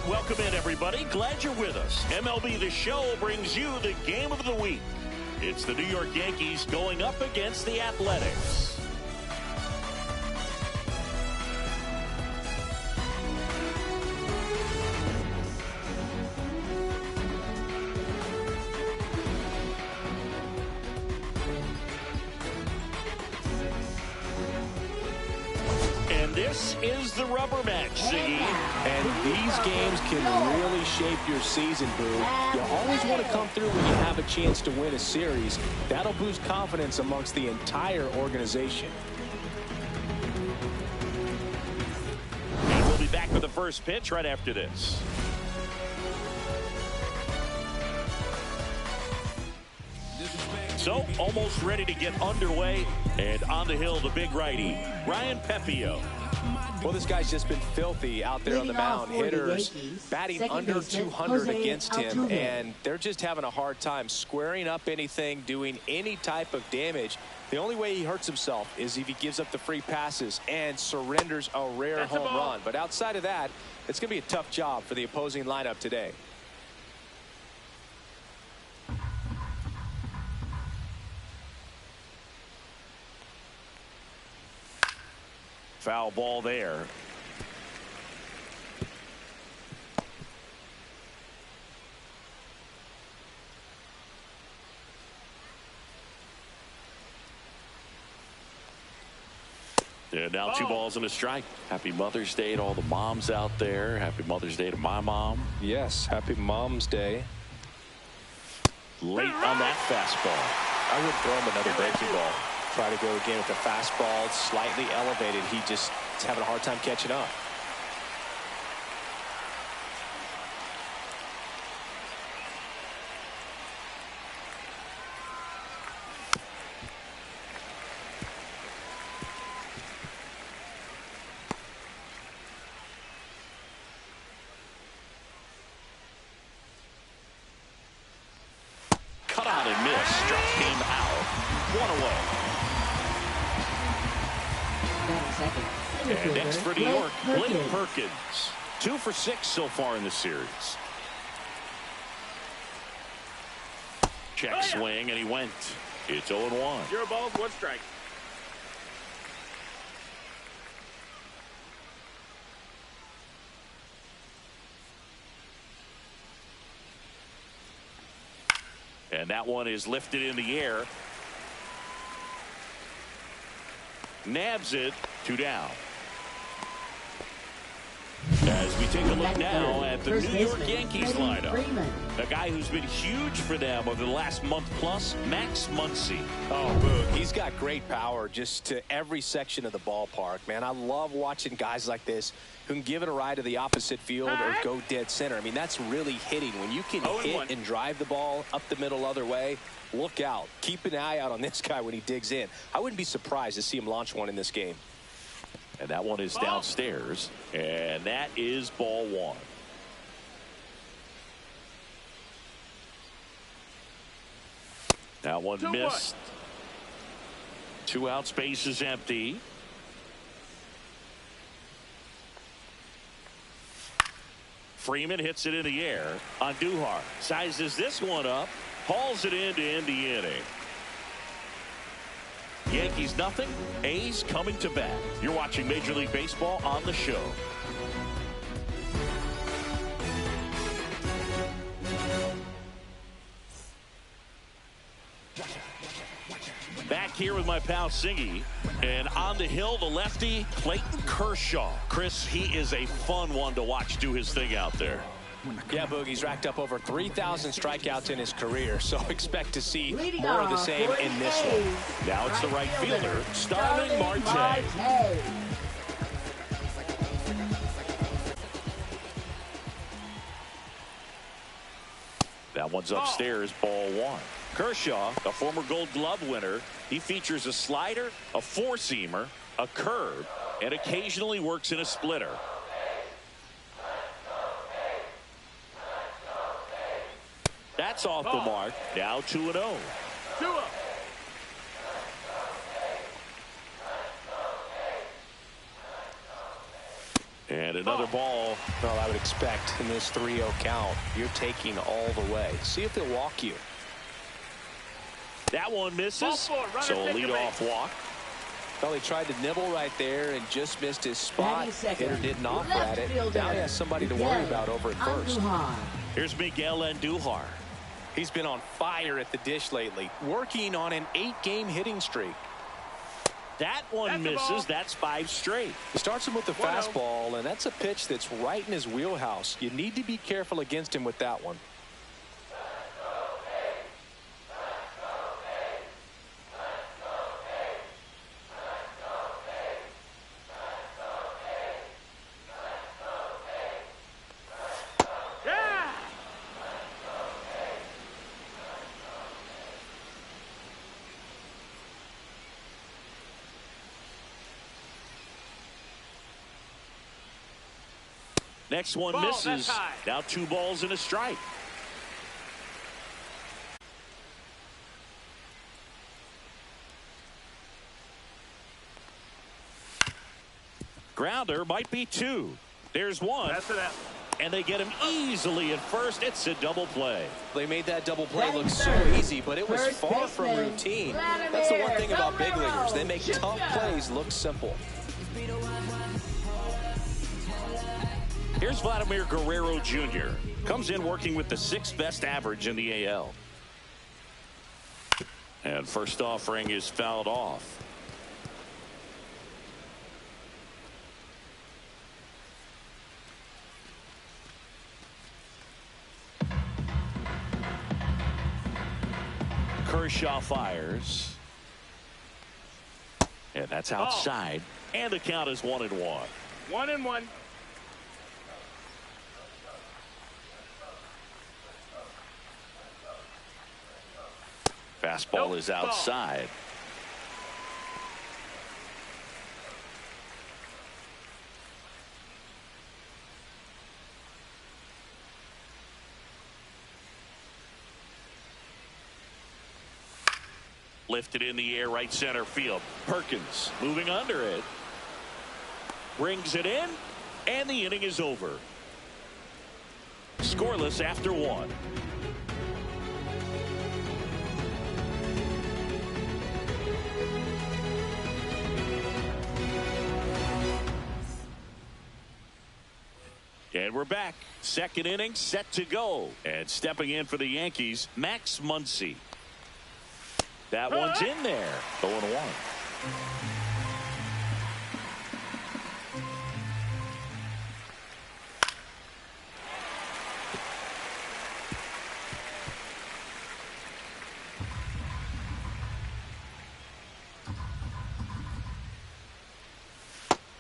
Welcome in, everybody. Glad you're with us. MLB The Show brings you the game of the week. It's the New York Yankees going up against the Athletics. This is the rubber match, Ziggy. And these games can really shape your season, Boo. You always want to come through when you have a chance to win a series. That'll boost confidence amongst the entire organization. And we'll be back with the first pitch right after this. So, almost ready to get underway. And on the hill, the big righty, Ryan Pepio. Well, this guy's just been filthy out there on the mound. Hitters batting under 200 against him, and they're just having a hard time squaring up anything, doing any type of damage. The only way he hurts himself is if he gives up the free passes and surrenders a rare home run. But outside of that, it's going to be a tough job for the opposing lineup today. Foul ball there. And now 2 balls and a strike. Happy Mother's Day to all the moms out there. Happy Mother's Day to my mom. Yes, happy Mom's Day. Late on that fastball. I wouldn't throw him another breaking ball. Try to go again with the fastball, slightly elevated. He just is having a hard time catching up. Cut out and miss. Struck him out. 1 away. And next for New York, Blake Perkins. 2 for 6 so far in the series. Check swing, and he went. It's 0-1. 0 balls, 1 strike. And that one is lifted in the air. Nabs it. 2 down. As we take a look now at the New York Yankees lineup. A guy who's been huge for them over the last month plus, Max Muncy. Oh, Boog, he's got great power just to every section of the ballpark, man. I love watching guys like this who can give it a ride to the opposite field or go dead center. I mean, that's really hitting. When you can hit and drive the ball up the middle other way, look out. Keep an eye out on this guy when he digs in. I wouldn't be surprised to see him launch one in this game. And that one is downstairs. And that is ball 1. That one missed. 2 out, space is empty. Freeman hits it in the air. Andujar sizes this one up. Hauls it in to end the inning. Yankees nothing. A's coming to bat. You're watching Major League Baseball on the show. Back here with my pal Singy. And on the hill, the lefty, Clayton Kershaw. Chris, he is a fun one to watch do his thing out there. Yeah, Boogie's racked up over 3,000 strikeouts in his career, so expect to see more of the same in this one. Now it's the right fielder, Starling Marte. That one's upstairs, ball 1. Kershaw, a former Gold Glove winner, he features a slider, a four-seamer, a curve, and occasionally works in a splitter. That's off the mark. Now 2-0. 2-0. And another ball. Well, I would expect in this 3-0 count, you're taking all the way. See if they'll walk you. That one misses. So a leadoff walk. Well, he tried to nibble right there and just missed his spot. Hitter didn't offer at it. Now he has somebody to worry about over at first. Here's Miguel Andujar. He's been on fire at the dish lately, working on an 8-game hitting streak. That one misses. That's 5 straight. He starts him with the fastball, and that's a pitch that's right in his wheelhouse. You need to be careful against him with that one. Next one misses. Now 2 balls and a strike. Grounder might be 2. There's 1. That's it. And they get him easily at first. It's a double play. They made that double play look so easy, but it was far from routine. That's the one thing about big leaguers. They make tough plays look simple. Here's Vladimir Guerrero Jr. Comes in working with the 6th best average in the AL. And first offering is fouled off. Kershaw fires. And that's outside. And the count is 1-1. 1-1. Fastball is outside. Lifted in the air, right center field. Perkins moving under it. Brings it in, and the inning is over. Scoreless after 1. And we're back. Second inning set to go. And stepping in for the Yankees, Max Muncy. That one's in there. 0-1.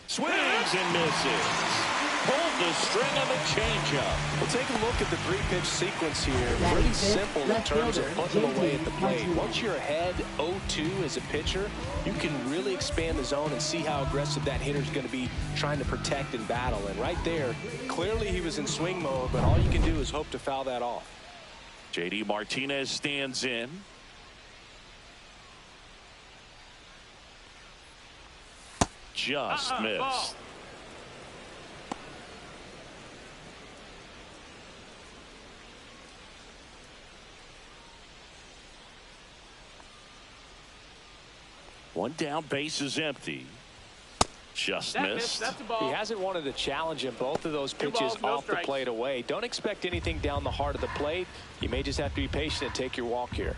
Swings and misses. Pulled the string of a changeup. We'll take a look at the 3-pitch sequence here. Pretty simple in terms of putting them away at the plate. Once you're ahead 0-2 as a pitcher, you can really expand the zone and see how aggressive that hitter's going to be trying to protect and battle. And right there, clearly he was in swing mode, but all you can do is hope to foul that off. J.D. Martinez stands in. Just missed. One down, base is empty. Just missed. That's a ball. He hasn't wanted to challenge him. Both of those pitches off the plate away. Don't expect anything down the heart of the plate. You may just have to be patient and take your walk here.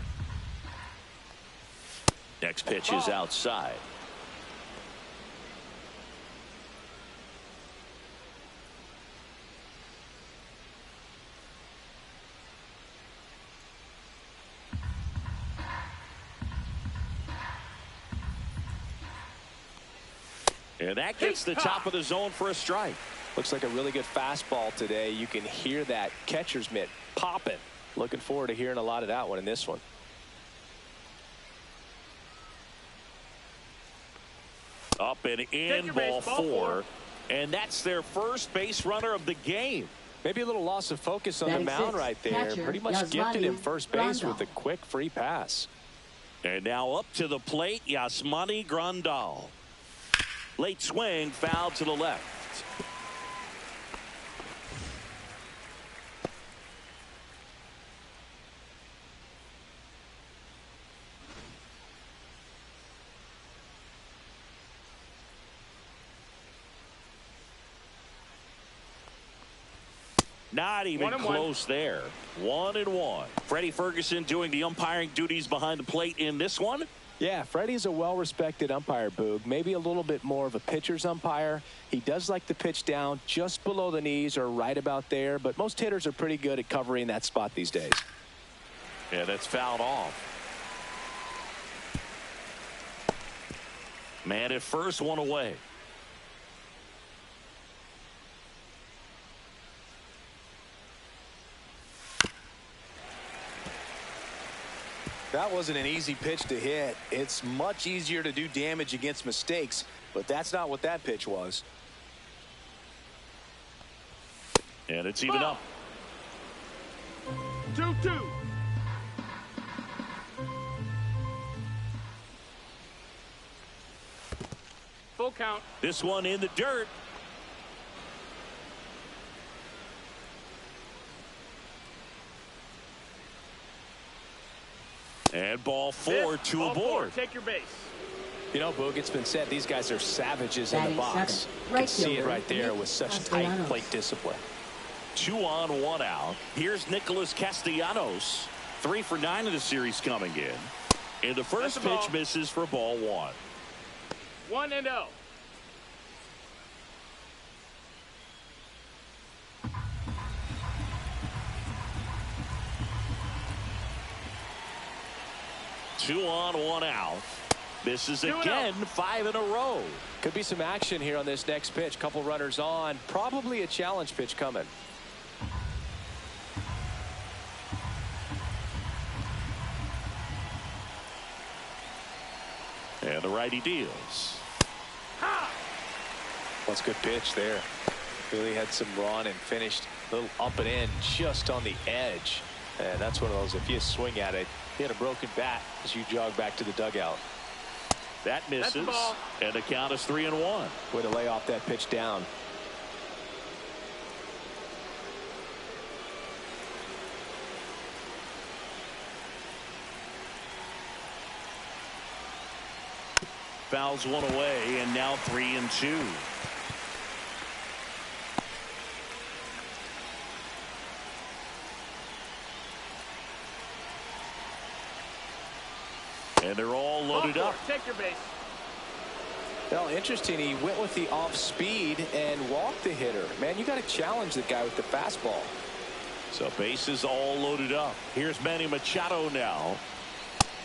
Next pitch is outside. And that gets the top of the zone for a strike. Looks like a really good fastball today. You can hear that catcher's mitt popping. Looking forward to hearing a lot of that one in this one. Up and in, ball 4. And that's their first base runner of the game. Maybe a little loss of focus on the mound right there. Pretty much gifted him first base with a quick free pass. And now up to the plate, Yasmani Grandal. Late swing, foul to the left. Not even close there. 1-1. Freddie Ferguson doing the umpiring duties behind the plate in this one. Yeah, Freddie's a well-respected umpire, Boog. Maybe a little bit more of a pitcher's umpire. He does like to pitch down just below the knees or right about there, but most hitters are pretty good at covering that spot these days. Yeah, that's fouled off. Man at first, one away. That wasn't an easy pitch to hit. It's much easier to do damage against mistakes, but that's not what that pitch was. And it's even up. 2-2. Full count. This one in the dirt. And ball 4, 2 aboard. Take your base. You know, Boog, it's been said these guys are savages in the box. You can see it right there with such tight plate discipline. 2 on, 1 out. Here's Nicholas Castellanos. 3 for 9 in the series coming in. And the first pitch misses for ball 1. 1-0. Two on, 1 out. Misses again, 5 in a row. Could be some action here on this next pitch. Couple runners on. Probably a challenge pitch coming. And the righty deals. That's a good pitch there. Really had some run and finished a little up and in just on the edge. And that's one of those, if you swing at it, you hit a broken bat as you jog back to the dugout. That misses. And the count is 3-1. Way to lay off that pitch down. Fouls one away, and now 3-2. And they're all loaded up. Take your base. Well, interesting. He went with the off speed and walked the hitter. Man, you got to challenge the guy with the fastball. So bases all loaded up. Here's Manny Machado now.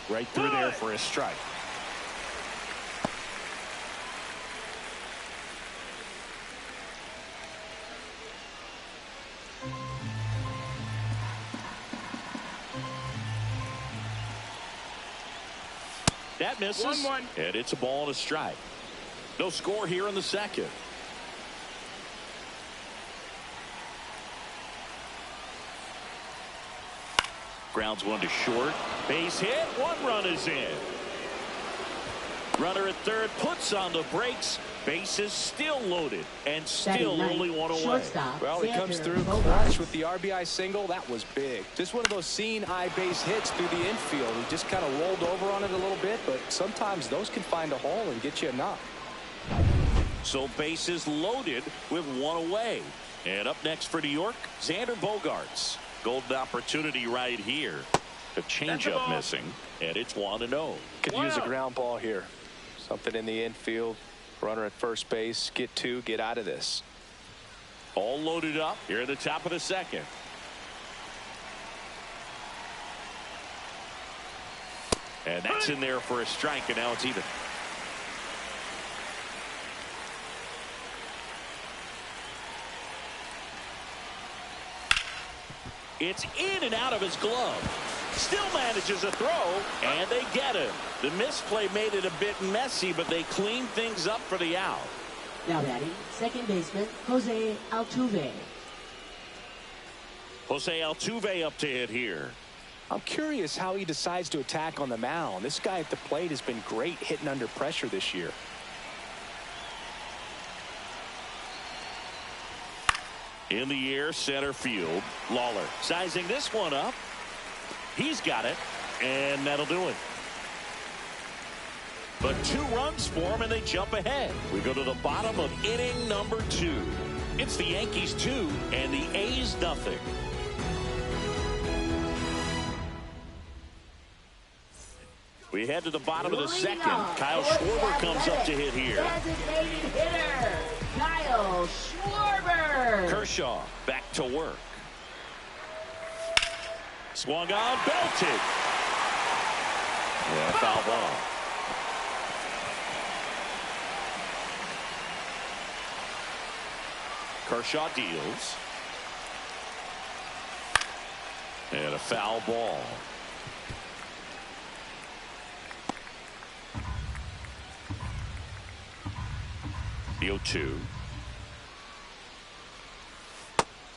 Right through there for a strike. That misses. 1-1. And it's a ball and a strike. No score here in the second. Grounds one to short. Base hit. 1 run is in. Runner at third puts on the brakes. Bases still loaded and still only 1 away. Well, he comes through clutch with the RBI single. That was big. Just one of those seeing eye base hits through the infield. He just kind of rolled over on it a little bit, but sometimes those can find a hole and get you a knock. So bases loaded with 1 away. And up next for New York, Xander Bogaerts. Golden opportunity right here. The changeup missing, and it's 1-0. Could use a ground ball here. Something in the infield. Runner at first base. Get 2. Get out of this. All loaded up here at the top of the second. And that's in there for a strike, and now it's even. It's in and out of his glove. Still manages a throw, and they get him. The misplay made it a bit messy, but they cleaned things up for the out. Now batting, second baseman, Jose Altuve. Jose Altuve up to hit here. I'm curious how he decides to attack on the mound. This guy at the plate has been great hitting under pressure this year. In the air, center field. Lawler sizing this one up. He's got it, and that'll do it. But 2 runs for him, and they jump ahead. We go to the bottom of inning number 2. It's the Yankees 2 and the A's nothing. We head to the bottom of the second. Kyle Schwarber comes up to hit here. Designated hitter, Kyle Schwarber. Kershaw back to work. Swung on, belted. Yeah, foul ball. Kershaw deals. And a foul ball. The 0-2.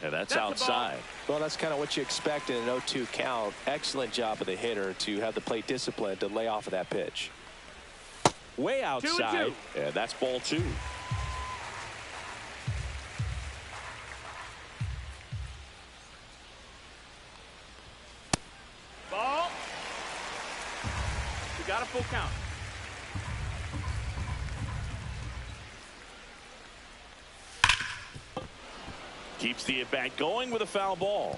And that's outside. Well, that's kind of what you expect in an 0-2 count. Excellent job of the hitter to have the plate discipline to lay off of that pitch. Way outside. 2-2. And that's ball 2. Ball. You got a full count. Keeps the at-bat going with a foul ball.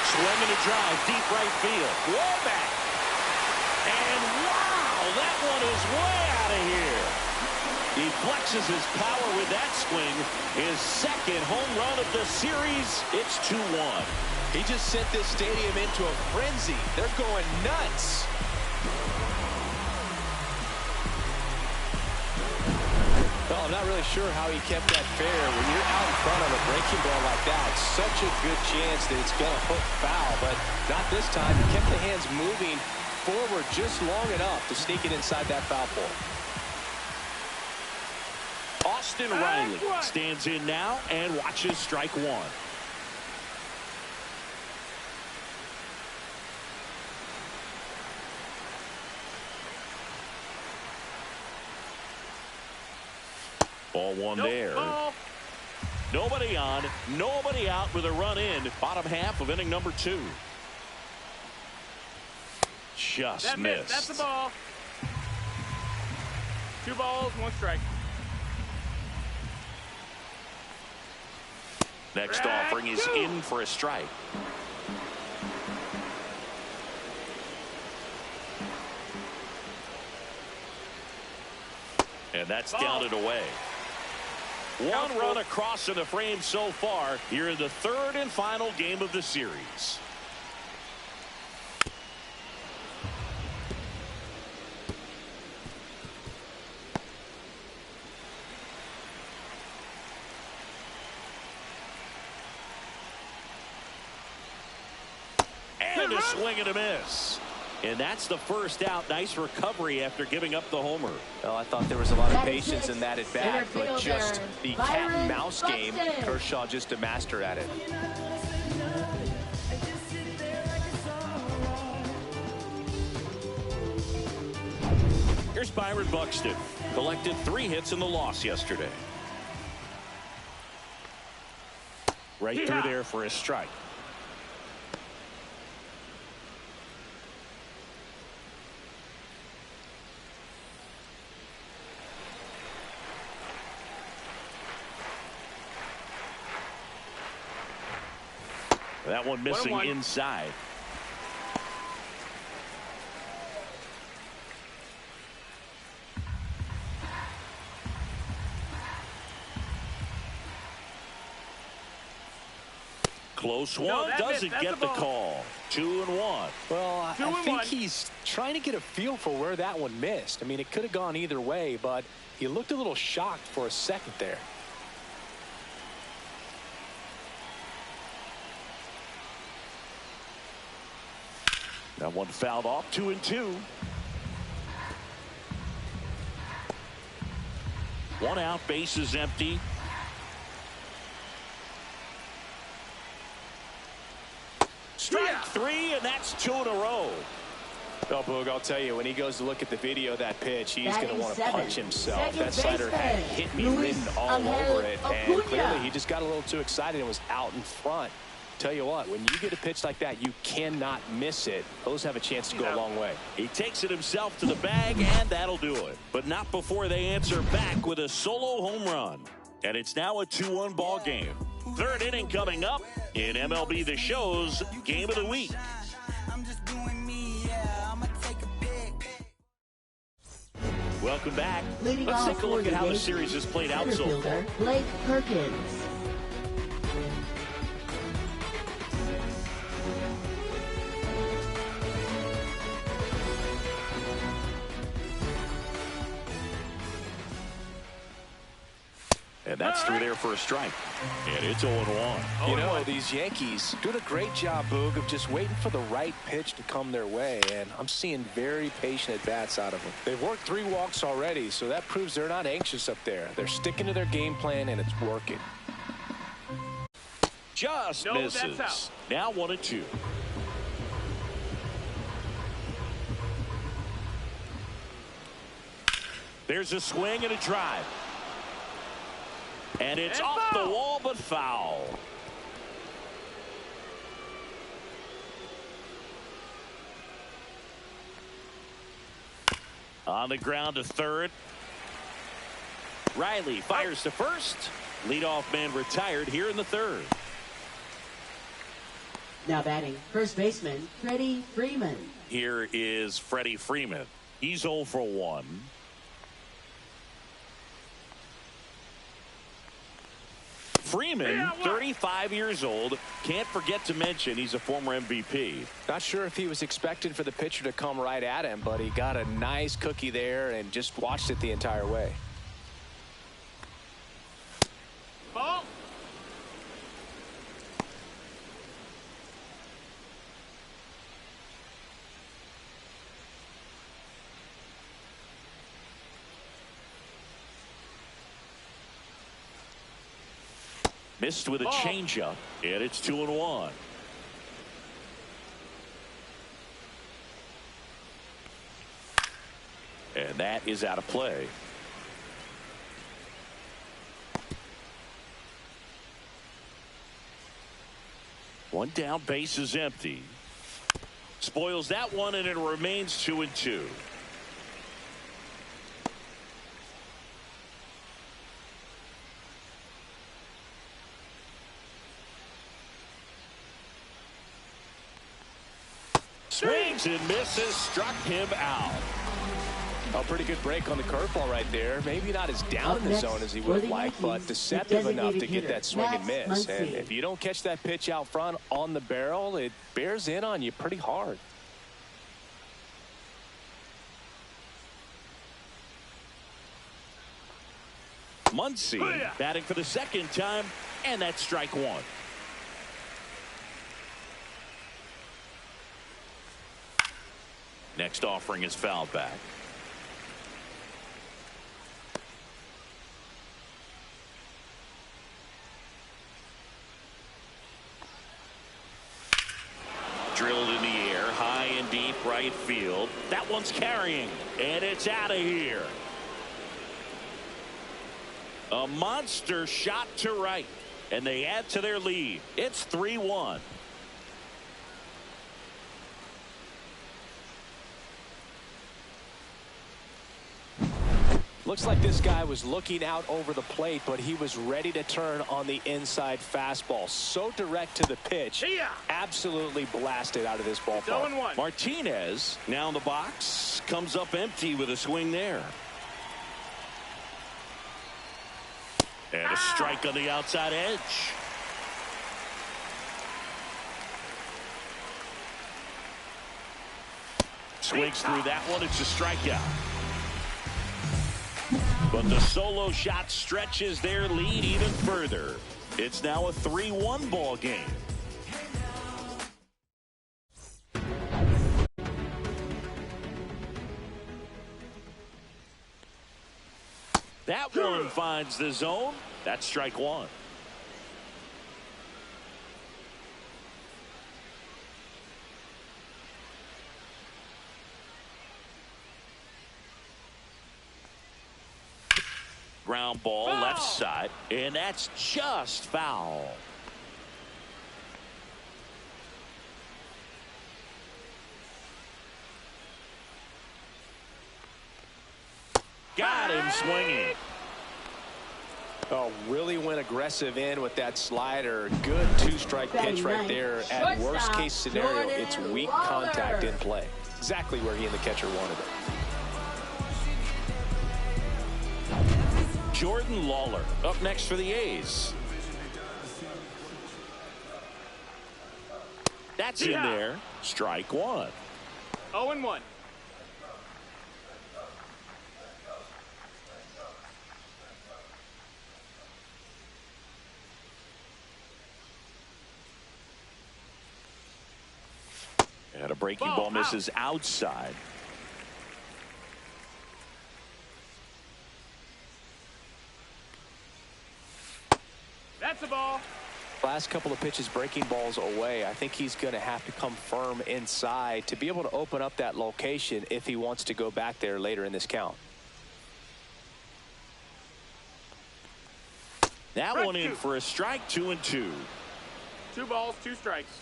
Swinging a drive, deep right field. Way back. And wow, that one is way out of here. He flexes his power with that swing. His second home run of the series. It's 2-1. He just sent this stadium into a frenzy. They're going nuts. Well, I'm not really sure how he kept that fair. When you're out in front of a breaking ball like that, such a good chance that it's going to hook foul, but not this time. He kept the hands moving forward just long enough to sneak it inside that foul pole. Austin Riley stands in now and watches strike one. Ball one there. Ball. Nobody on, nobody out with a run in. Bottom half of inning number 2. Just missed. That's the ball. 2 balls, 1 strike. Next offering is in for a strike. And that's down and away. One run across in the frame so far here in the third and final game of the series. And a swing and a miss. And that's the first out. Nice recovery after giving up the homer. Well, I thought there was a lot of patience in that at bat, but just the cat and mouse game, Kershaw just a master at it. Here's Byron Buxton. Collected 3 hits in the loss yesterday. Right through there for a strike. That one missing 1-1. inside. Close one, doesn't get the call. 2-1. Well, I think he's trying to get a feel for where that one missed. I mean, it could have gone either way, but he looked a little shocked for a second there. That one fouled off. 2-2. 1 out, base is empty. Strike 3, and that's 2 in a row. Well, Boog, I'll tell you, when he goes to look at the video of that pitch, he's going to want to punch himself. That slider had hit me written all over it, and clearly he just got a little too excited and was out in front. Tell you what, when you get a pitch like that, you cannot miss it. Those have a chance to go a long way. He takes it himself to the bag, and that'll do it. But not before they answer back with a solo home run. And it's now a 2-1 ball game. Third inning coming up in MLB The Show's Game of the Week. Welcome back. Let's take a look at how the series has played out so far. Blake Perkins. And that's through there for a strike. And it's 0-1. You know, these Yankees doing a great job, Boog, of just waiting for the right pitch to come their way. And I'm seeing very patient at-bats out of them. They've worked 3 walks already, so that proves they're not anxious up there. They're sticking to their game plan, and it's working. Just misses. Now 1-2. There's a swing and a drive. And it's off the wall, but foul. On the ground to third. Riley fires to first. Leadoff man retired here in the third. Now batting, first baseman, Freddie Freeman. Here is Freddie Freeman. He's 0 for 1. Freeman, 35 years old. Can't forget to mention he's a former MVP. Not sure if he was expected for the pitcher to come right at him, but he got a nice cookie there and just watched it the entire way. Ball. Missed with a changeup, and it's 2-1. And that is out of play. One down, base is empty. Spoils that one, and it remains 2-2. Swings and misses, struck him out. A pretty good break on the curveball right there. Maybe not as down in the zone as he would like, but deceptive enough to get that swing and miss. And if you don't catch that pitch out front on the barrel, it bears in on you pretty hard. Muncy batting for the second time, and that's strike 1. Next offering is fouled back. Drilled in the air, high and deep right field. That one's carrying, and it's out of here. A monster shot to right, and they add to their lead. It's 3-1. Looks like this guy was looking out over the plate, but he was ready to turn on the inside fastball. So direct to the pitch. Absolutely blasted out of this ballpark. Martinez now in the box. Comes up empty with a swing there. And a strike on the outside edge. Swings through that one. It's a strikeout. But the solo shot stretches their lead even further. It's now a 3-1 ball game. That one finds the zone. That's strike 1. Ground ball left side, and that's just foul. Got him swinging. Oh, really went aggressive in with that slider. Good two-strike pitch right there. At worst case scenario, it's weak contact in play. Exactly where he and the catcher wanted it. Jordan Lawler up next for the A's. That's in there. Strike one. 0-1. And a breaking ball misses outside. That's a ball. Last couple of pitches breaking balls away. I think he's going to have to come firm inside to be able to open up that location if he wants to go back there later in this count. That one in for a strike. 2-2. 2 balls, 2 strikes.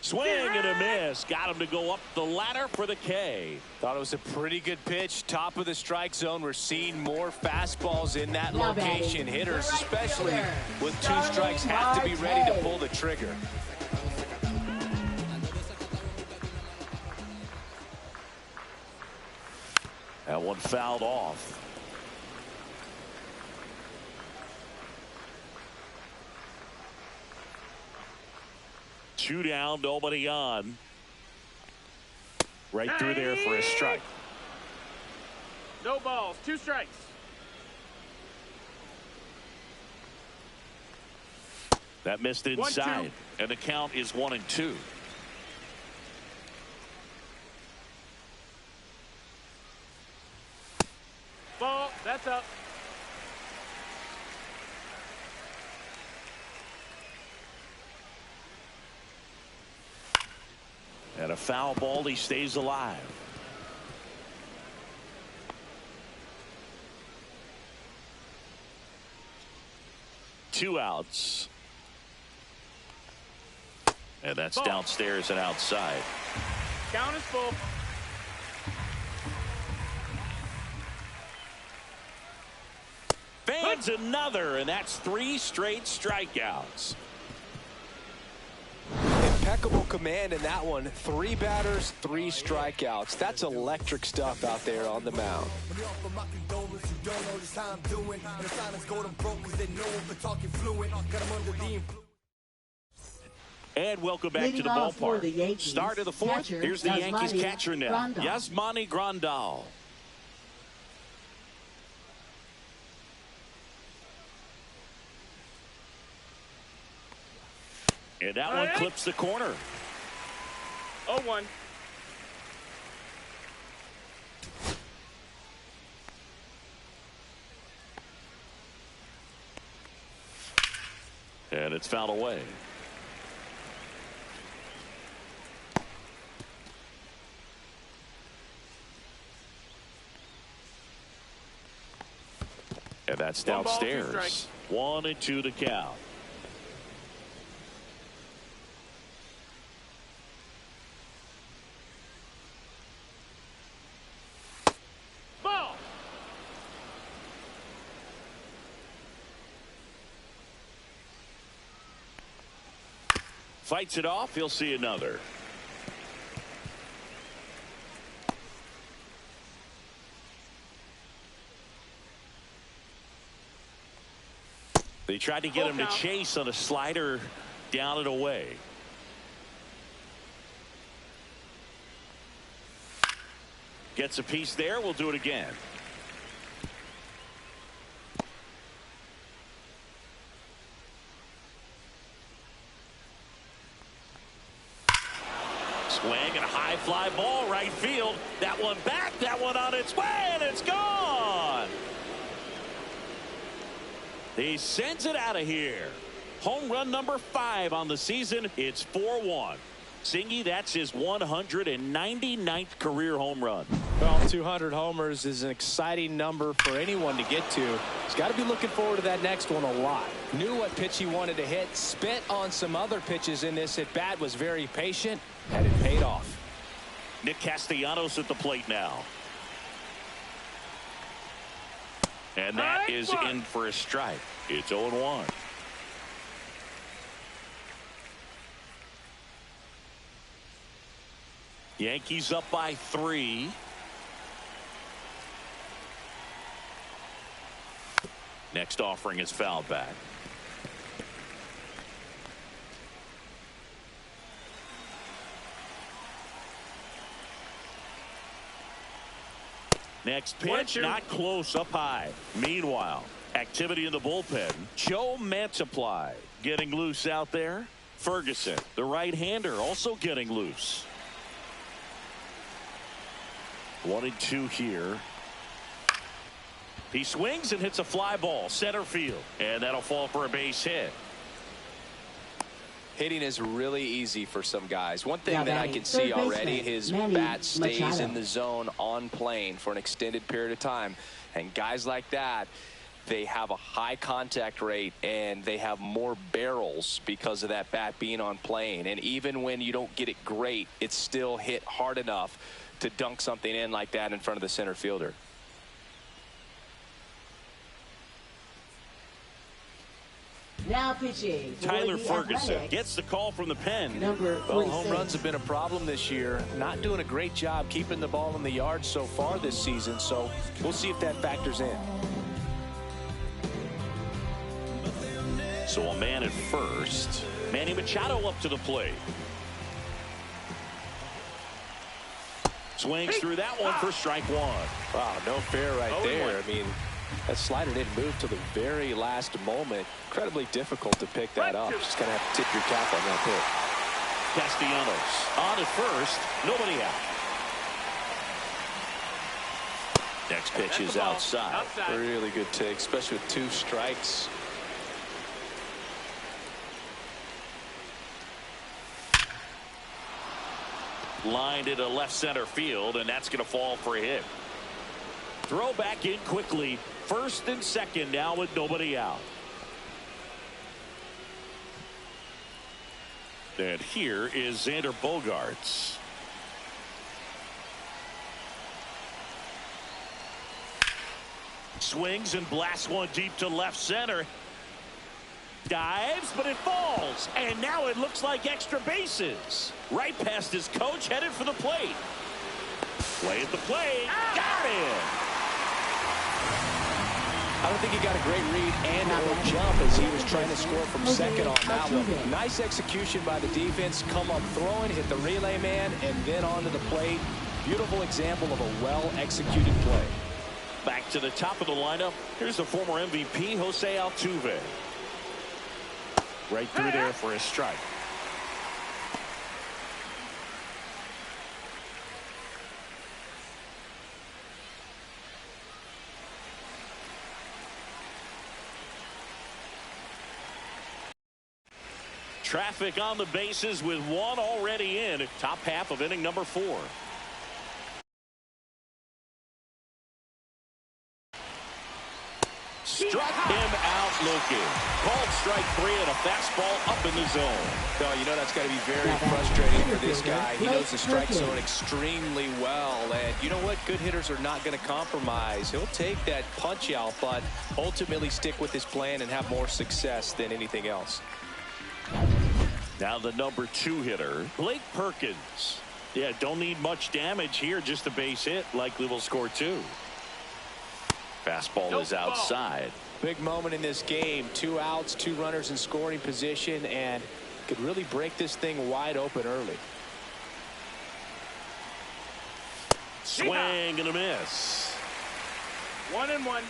Swing and a miss. Got him to go up the ladder for the K. Thought it was a pretty good pitch. Top of the strike zone. We're seeing more fastballs in that location. Hitters, especially with 2 strikes, have to be ready to pull the trigger. That one fouled off. Two down, nobody on. Right through there for a strike. No balls, 2 strikes. That missed inside, and the count is 1-2. Ball, that's up. And a foul ball, he stays alive. Two outs. And that's downstairs and outside. Count is full. Fans another, and that's 3 straight strikeouts. Impeccable command in that one. 3 batters, 3 strikeouts. That's electric stuff out there on the mound. And welcome back to the ballpark. Start of the 4th. Here's the Yankees catcher now, Yasmani Grandal. And that one clips the corner. 0-1. And it's fouled away. And that's downstairs. 1-2 to count. Fights it off. He'll see another. They tried to get him to chase on a slider down and away. Gets a piece there. We'll do it again. Swing and a high fly ball right field. That one back, that one on its way, and it's gone. He sends it out of here. Home run number 5 on the season. It's 4-1. Singy, that's his 199th career home run. Well, 200 homers is an exciting number for anyone to get to. He's got to be looking forward to that next one a lot. Knew what pitch he wanted to hit. Spit on some other pitches in this at bat. Was very patient, and it paid off. Nick Castellanos at the plate now. And that is in for a strike. It's 0-1. Yankees up by 3. Next offering is fouled back. Next pitch, not close, up high. Meanwhile, activity in the bullpen. Joe Mantiply getting loose out there. Ferguson, the right-hander, also getting loose. 1-2 here. He swings and hits a fly ball center field, and that'll fall for a base hit. Hitting is really easy for some guys. One thing that I can see already, his bat stays in the zone on plane for an extended period of time. And guys like that, they have a high contact rate and they have more barrels because of that bat being on plane. And even when you don't get it great, it's still hit hard enough to dunk something in like that in front of the center fielder. Now pitching. Tyler Ferguson gets the call from the pen. Well, home runs have been a problem this year. Not doing a great job keeping the ball in the yard so far this season. So we'll see if that factors in. So a man at first. Manny Machado up to the plate. Swings through that one for strike 1. Wow, no fair right there. I mean, that slider didn't move till the very last moment. Incredibly difficult to pick that up. Just gonna have to tip your cap on that pitch. Castellanos on at first, nobody out. Next pitch is outside. Really good take, especially with 2 strikes. Lined into left center field, and that's going to fall for a hit. Throw back in quickly. First and second now with nobody out. And here is Xander Bogaerts. Swings and blasts one deep to left center. Dives, but it falls. And now it looks like extra bases. Right past his coach, headed for the plate. Play at the plate. Got it. I don't think he got a great read and or jump as he was trying to score from second on that one. Nice execution by the defense. Come up throwing, hit the relay man, and then onto the plate. Beautiful example of a well-executed play. Back to the top of the lineup. Here's the former MVP, Jose Altuve. Right through there for a strike. Traffic on the bases with 1 already in. Top half of inning number 4. Struck him out looking. Called strike 3 and a fastball up in the zone. No, you know that's got to be very frustrating for this guy. He knows the strike zone extremely well. And you know what? Good hitters are not going to compromise. He'll take that punch out, but ultimately stick with his plan and have more success than anything else. Now the number 2 hitter, Blake Perkins. Yeah, don't need much damage here, just a base hit. Likely will score 2. Fastball is outside. Big moment in this game. 2 outs, 2 runners in scoring position, and could really break this thing wide open early. Swing and a miss. 1-1.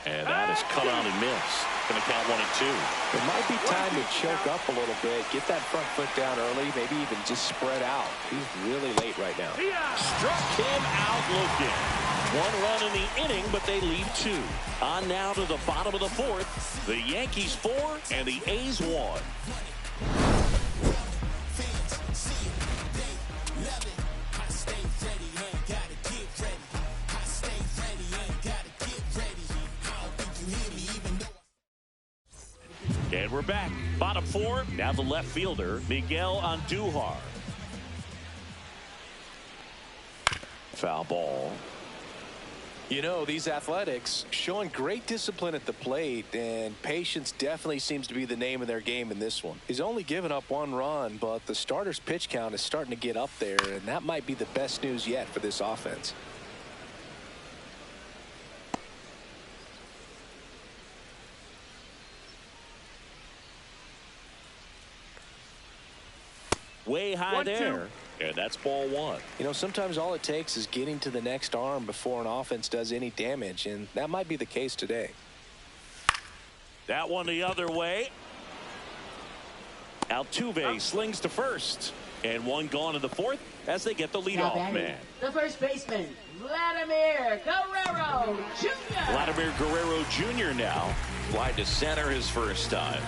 And that is cut on and missed. Going to count 1-2. It might be time to choke up a little bit. Get that front foot down early. Maybe even just spread out. He's really late right now. Struck him out looking. 1 run in the inning, but they leave 2. On now to the bottom of the 4th. The Yankees 4 and the A's 1. And we're back. Bottom four. Now the left fielder, Miguel Andujar. Foul ball. You know, these Athletics showing great discipline at the plate, and patience definitely seems to be the name of their game in this one. He's only given up 1 run, but the starter's pitch count is starting to get up there, and that might be the best news yet for this offense. Way high there. And that's ball 1. You know, sometimes all it takes is getting to the next arm before an offense does any damage, and that might be the case today. That one the other way. Altuve slings to first. And 1 gone in the 4th as they get the leadoff man. The first baseman, Vladimir Guerrero Jr. Vladimir Guerrero Jr. now. Fly to center his first time.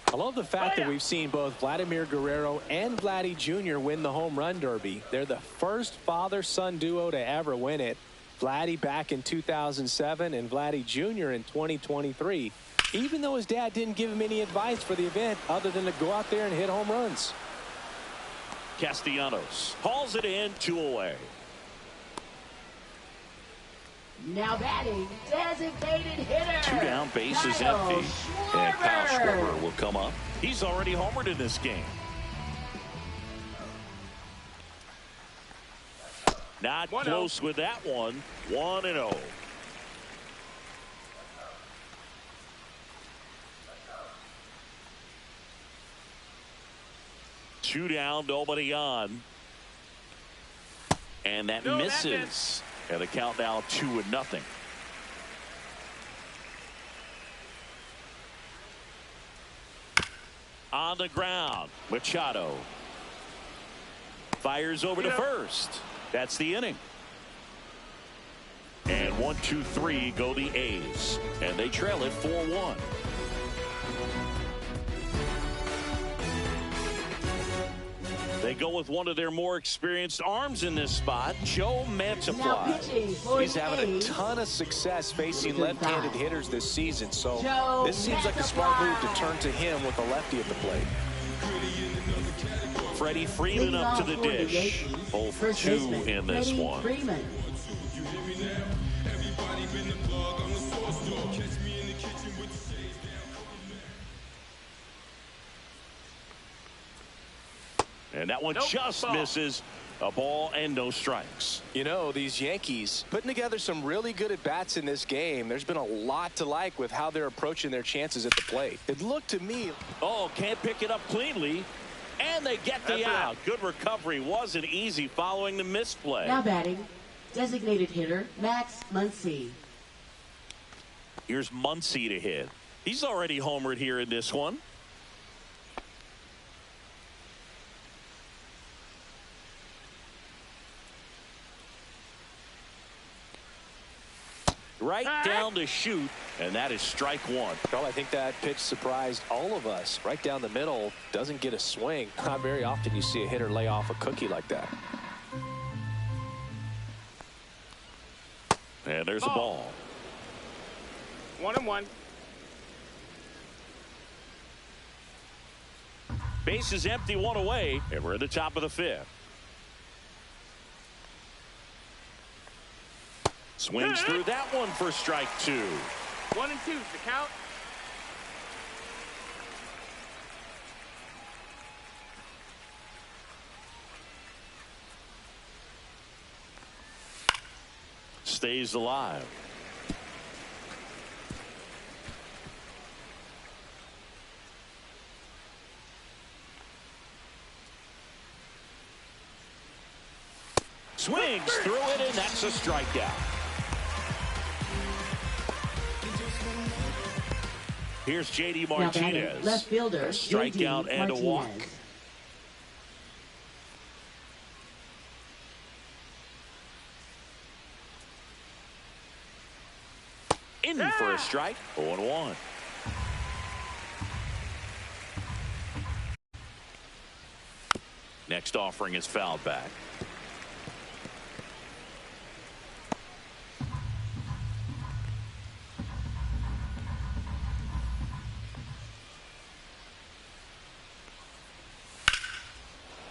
I love the fact that we've seen both Vladimir Guerrero and Vladdy Jr. win the home run derby. They're the first father-son duo to ever win it. Vladdy back in 2007 and Vladdy Jr. in 2023. Even though his dad didn't give him any advice for the event other than to go out there and hit home runs. Castellanos hauls it in, 2 away. Now batting, designated hitter. 2 down, bases empty. And Kyle Schwarber will come up. He's already homered in this game. Not close with that one. 1-0. Two down, nobody on. And that misses. And the count now 2-0. On the ground, Machado fires over to first. That's the inning. And 1, 2, 3 go the A's, and they trail it 4-1. They go with one of their more experienced arms in this spot, Joe Mantiply. He's having a ton of success facing left-handed hitters this season, so this seems like a smart move to turn to him with a lefty at the plate. Freddie Freeman up to the dish. Both 2 in this one. And that one just misses. A ball and no strikes. You know, these Yankees putting together some really good at-bats in this game. There's been a lot to like with how they're approaching their chances at the plate. It looked to me. Oh, can't pick it up cleanly. And they get the out. Good recovery. Wasn't easy following the misplay. Now batting, designated hitter, Max Muncy. Here's Muncy to hit. He's already homered here in this one. Right down the chute, and that is strike 1. Well, I think that pitch surprised all of us. Right down the middle, doesn't get a swing. Not very often you see a hitter lay off a cookie like that. And there's a ball. 1-1. Base is empty, 1 away, and we're at the top of the 5th. Swings through that one for strike 2. 1 and 2 is the count. Stays alive. Swings through it, and that's a strikeout. Here's J.D. Martinez. Left fielder, a strikeout and a walk. In for a strike. 0-1. Next offering is fouled back.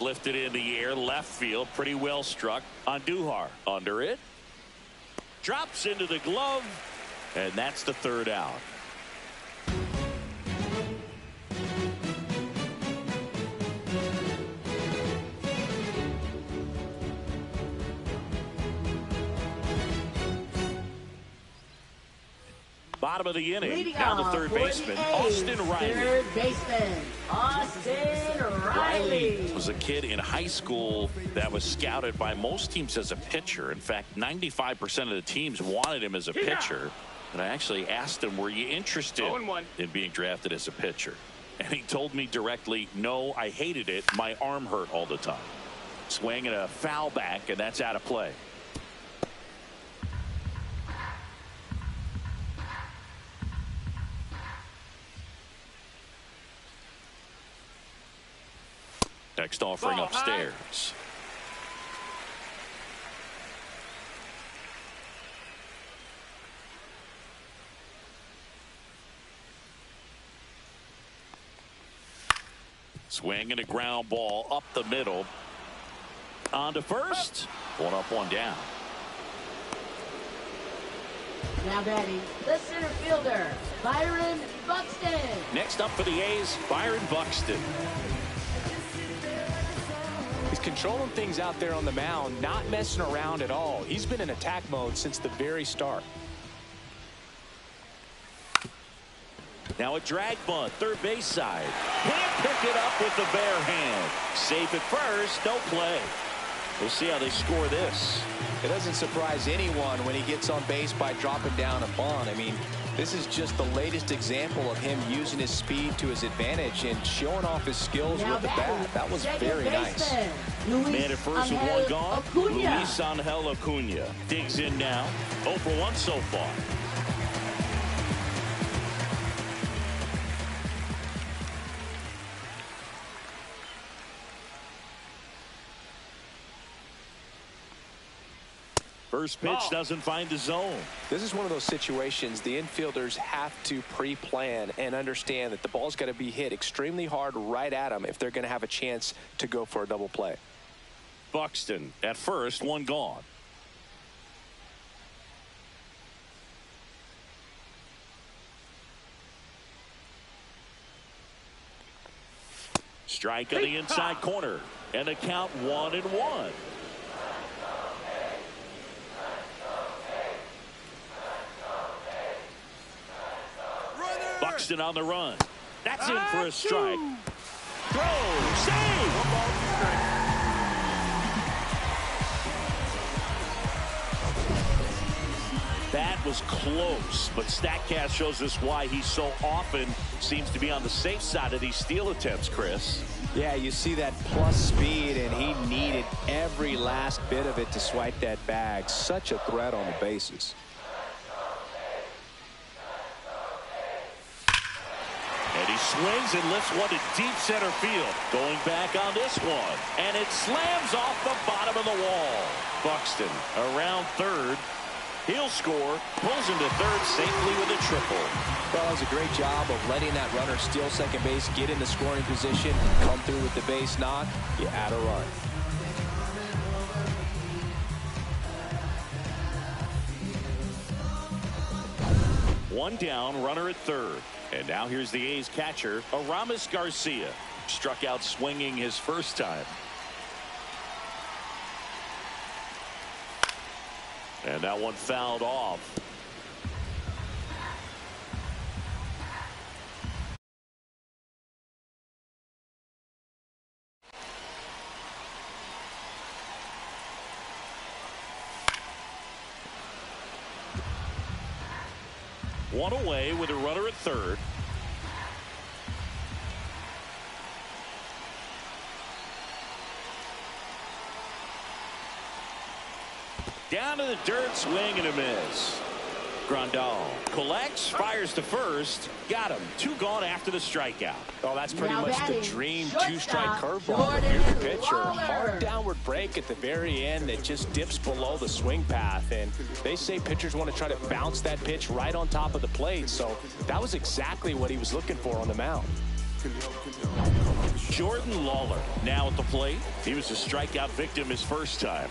lifted in the air, left field, pretty well struck on Duhar. Under it. Drops into the glove, and that's the third out. Bottom of the inning. Leading Now the off third for the baseman, A's, Austin Riley. Third baseman, Austin Riley. Was a kid in high school that was scouted by most teams as a pitcher. In fact, 95% of the teams wanted him as a pitcher. And I actually asked him, were you interested in being drafted as a pitcher? And he told me directly, no, I hated it. My arm hurt all the time. Swing and a foul back, and that's out of play. Next offering upstairs. Swing and a ground ball up the middle. On to first. One up, one down. Now batting, the center fielder, Byron Buxton. Next up for the A's, Byron Buxton. He's controlling things out there on the mound, not messing around at all. He's been in attack mode since the very start. Now a drag bunt, third base side. Can't pick it up with the bare hand. Safe at first, no play. We'll see how they score this. It doesn't surprise anyone when he gets on base by dropping down a bunt. I mean, this is just the latest example of him using his speed to his advantage and showing off his skills with the bat. That was very nice. Man at first with one gone. Luis Angel Acuna digs in now. 0 for 1 so far. First pitch doesn't find the zone. This is one of those situations the infielders have to pre-plan and understand that the ball's got to be hit extremely hard right at them if they're going to have a chance to go for a double play. Buxton at first, one gone. Strike on the inside corner, and the count 1-1. Buxton on the run. That's in for a strike. Throw. Save. That was close, but StatCast shows us why he so often seems to be on the safe side of these steal attempts, Chris. Yeah, you see that plus speed, and he needed every last bit of it to swipe that bag. Such a threat on the bases. And he swings and lifts one to deep center field. Going back on this one. And it slams off the bottom of the wall. Buxton around third. He'll score. Pulls him to third safely with a triple. Well, that was a great job of letting that runner steal second base, get in the scoring position, come through with the base knock. You add a run. One down, runner at third. And now here's the A's catcher, Aramis Garcia. Struck out swinging his first time. And that one fouled off. One away with a runner at third. Down to the dirt, swing and a miss. Grandal collects, fires to first. Got him. 2 gone after the strikeout. Oh, that's pretty much the dream two-strike curveball. Jordan Here's the pitcher. Lawler. Hard downward break at the very end that just dips below the swing path. And they say pitchers want to try to bounce that pitch right on top of the plate. So that was exactly what he was looking for on the mound. Jordan Lawler now at the plate. He was a strikeout victim his first time.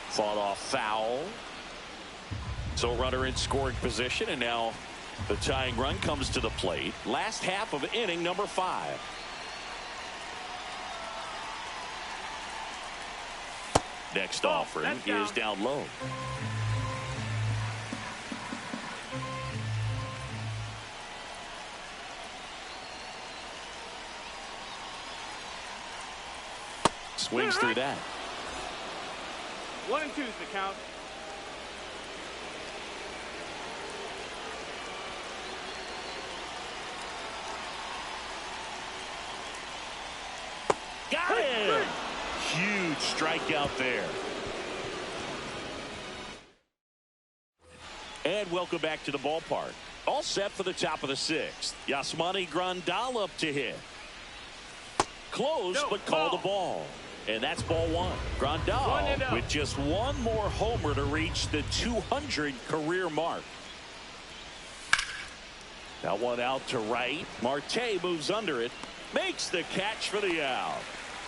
Fought off foul. So runner in scoring position, and now the tying run comes to the plate. Last half of inning number 5. Next offering is down low. Swings through that. 1 and 2 is the count. Got him! Huge strikeout there. And welcome back to the ballpark. All set for the top of the 6th. Yasmani Grandal up to hit. Close, but called the ball. And that's ball 1. Grandal with just one more homer to reach the 200 career mark. That one out to right. Marte moves under it. Makes the catch for the out.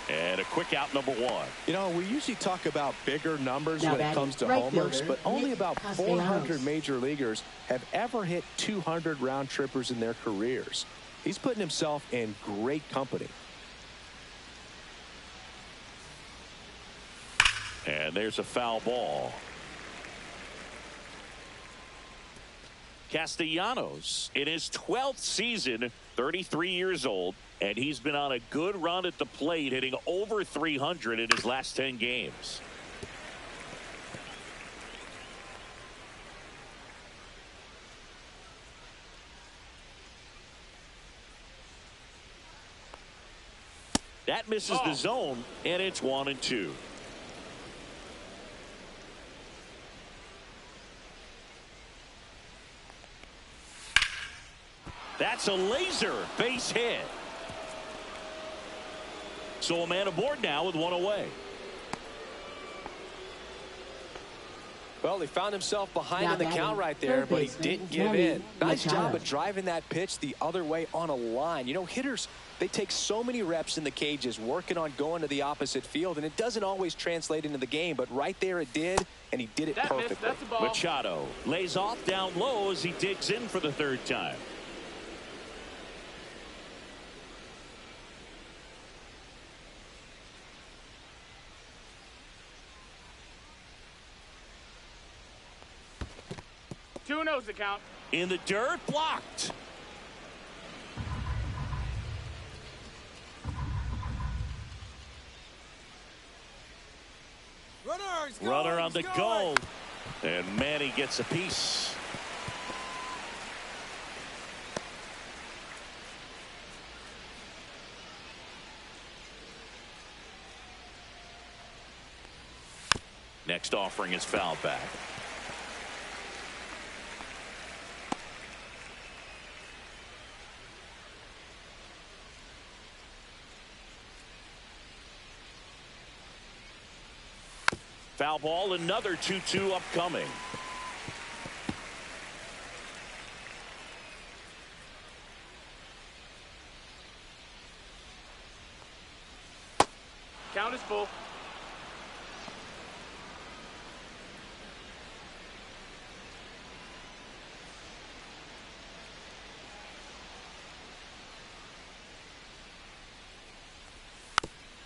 And a quick out, number 1. You know, we usually talk about bigger numbers when it comes to homers, but only about 400 major leaguers have ever hit 200 round trippers in their careers. He's putting himself in great company. And there's a foul ball. Castellanos in his 12th season, 33 years old, and he's been on a good run at the plate, hitting over 300 in his last 10 games. That misses the zone, and it's 1 and 2. That's a laser base hit. So a man aboard now with 1 away. Well, he found himself behind in the count right there, but he didn't give in. Nice job of driving that pitch the other way on a line. You know, hitters, they take so many reps in the cages working on going to the opposite field, and it doesn't always translate into the game, but right there it did, and he did it perfectly. Machado lays off down low as he digs in for the 3rd time. Two no's the count. In the dirt, blocked. Runner on the goal. And Manny gets a piece. Next offering is fouled back. Foul ball, another 2-2 upcoming. Count is full.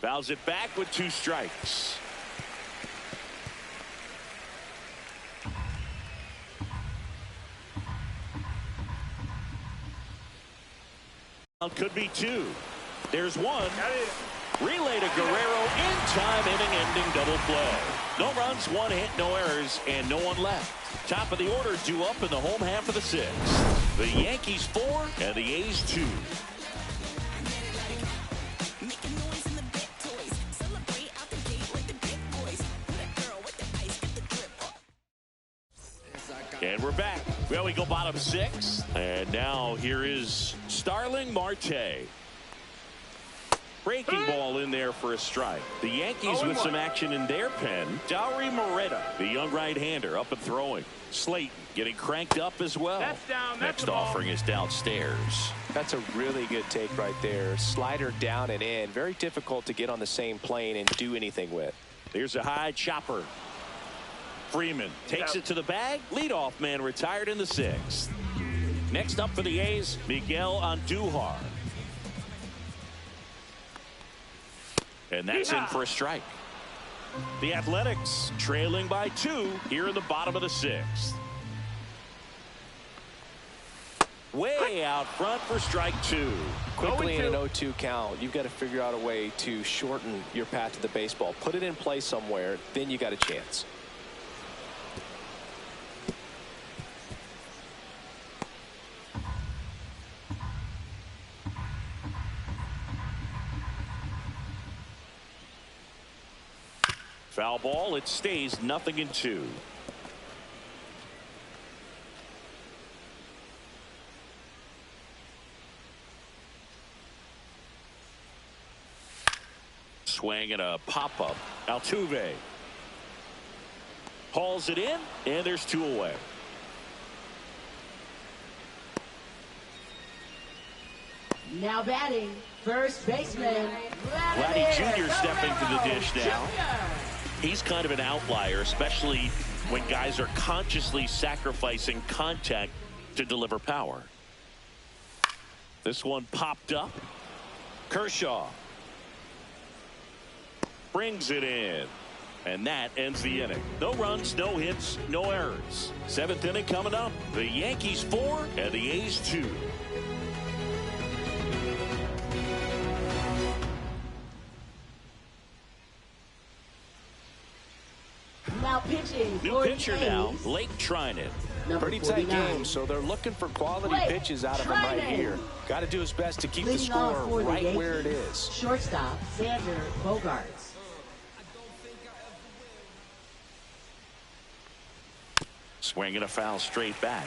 Fouls it back with 2 strikes. Could be 2. There's 1. Relay to Guerrero in time, inning-ending double play. No runs, 1 hit, no errors, and no one left. Top of the order due up in the home half of the 6th. The Yankees 4 and the A's 2. And we're back. Well, we go bottom 6. And now here is Starling Marte. Breaking ball in there for a strike. The Yankees with some action in their pen. Dauri Moreta, the young right-hander, up and throwing. Slayton getting cranked up as well. That's down. That's Next offering is downstairs. That's a really good take right there. Slider down and in. Very difficult to get on the same plane and do anything with. There's a high chopper. Freeman takes it to the bag. Leadoff man retired in the 6th. Next up for the A's, Miguel Andujar. And that's in for a strike. The Athletics trailing by 2 here in the bottom of the 6th. Way out front for strike 2. Quickly in an 0-2 count, you've got to figure out a way to shorten your path to the baseball. Put it in play somewhere, then you got a chance. Foul ball. It stays 0-2. Swing and a pop-up. Altuve hauls it in, and there's 2 away. Now batting, first baseman, Vladdy Jr. stepping to the dish now. He's kind of an outlier, especially when guys are consciously sacrificing contact to deliver power. This one popped up. Kershaw brings it in, and that ends the inning. No runs, no hits, no errors. 7th inning coming up. The Yankees 4 and the A's 2. Now pitching. New pitcher now, Blake Trinan. Pretty tight game, so they're looking for quality pitches out of him right here. Got to do his best to keep the score right where it is. Shortstop, Xander Bogaerts. Swinging a foul straight back.